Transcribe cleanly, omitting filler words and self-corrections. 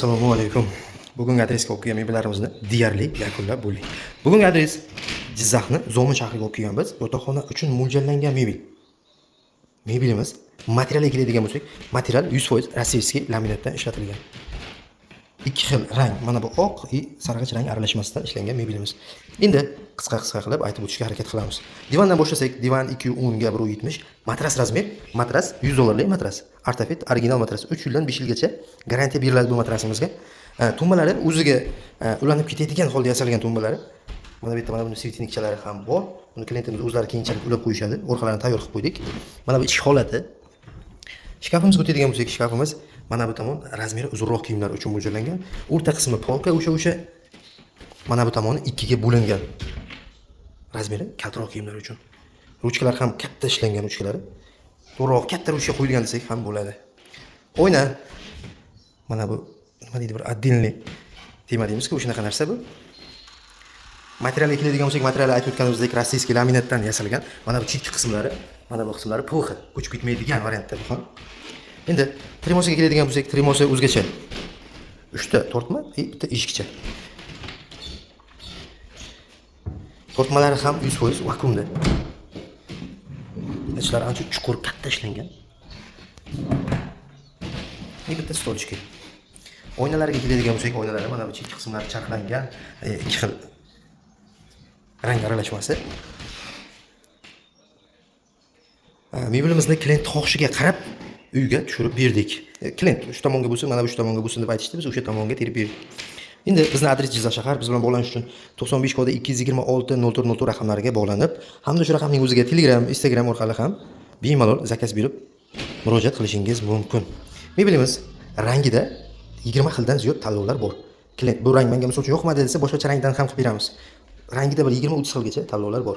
Assalomu alaykum. Bugungi adresga olib kelgan mebellarimizni deyarli yakunlab bo'ldik. Bugungi adres Jizzaxni Zomin shahriga olib kelganmiz. Yotoqxona uchun mo'ljallangan mebel. Mebelimiz materialiga keladigan bo'lsak, material 100% rossiyskiy laminatdan ishlatilgan. Ikki xil rang, mana bu oq va sarg'ish rang aralashmasidan ishlangan mebelimiz. Endi qisqa qilib aytib o'tishga harakat qilamiz. Divandan boshlasak, divan 210 ga 170, matras razmer, matras $100 matras. Artefit original matras 3 yildan 5 yilgacha garantiya beriladi bu matrasimizga. Tumbalari o'ziga ulanib ketadigan holda yasalgan tumbalari. Mana bu yerda mana buni svetnikchalari ham bor. Buni klientimiz o'zlari keyinchalik ulab qo'yishadi. O'rqalarini tayyor qilib qo'ydik. Mana bu ichki holati. Shkafimizga o'tadigan bo'lsak, shkafimiz mana bu tomon razmeri uzunroq kiyimlar uchun mo'ljallangan. O'rta qismi polka o'sha mana bu tomoni ikkiga bo'lingan. Razmeri kattaroq kiyimlar uchun. Ruchkalar ham katta ishlangan ruchkalari. To'g'riroq katta ruchka qo'yilgan desak ham bo'ladi. Oyna mana bu nima deydi, bir отдельный tema deymiz-ku, o'shanaqa narsa bu. Materialga keladigan bo'lsak, material aytib o'tganimizdek rossiyskiy laminatdan yasalgan. Mana bu chetki qismlari, mana bu qismlari po'xi, ko'chib ketmaydigan variantda bu ham. Endi tremosiga keladigan bo'lsak, tremosi o'zgacha. 3 ta tortma va bitta eshikcha. Tortmalari ham 100% vakuumda. Ichlari ancha chuqur, katta ishlangan. Bitta stolchka. Oynalarga keladigan bo'lsak, oynalari mana bu chetki qismlari charxlangan, ikki xil rang aralashmasi. Mebelimizni klient xohishiga qarab uyga tushirib berdik. Klient shu tomonga bo'lsin, mana bu shu tomonga bo'lsin deb aytishdi, biz o'sha tomonga terib berdik. Endi bizning adres Jizzax shahar, biz bilan bog'lanish uchun 95 koda 226 0404 raqamlariga bog'lanib, hamda shu raqamning o'ziga Telegram, Instagram orqali ham bemalol zakaz berib murojaat qilishingiz mumkin. Mebelimiz rangida 20 xildan ziyod tanlovlar bor. Klient bu rang menga misol uchun yoqmadi desa, boshqacha rangdan ham qilib beramiz. Rangida bir 20-30 xilgacha tanlovlar bor.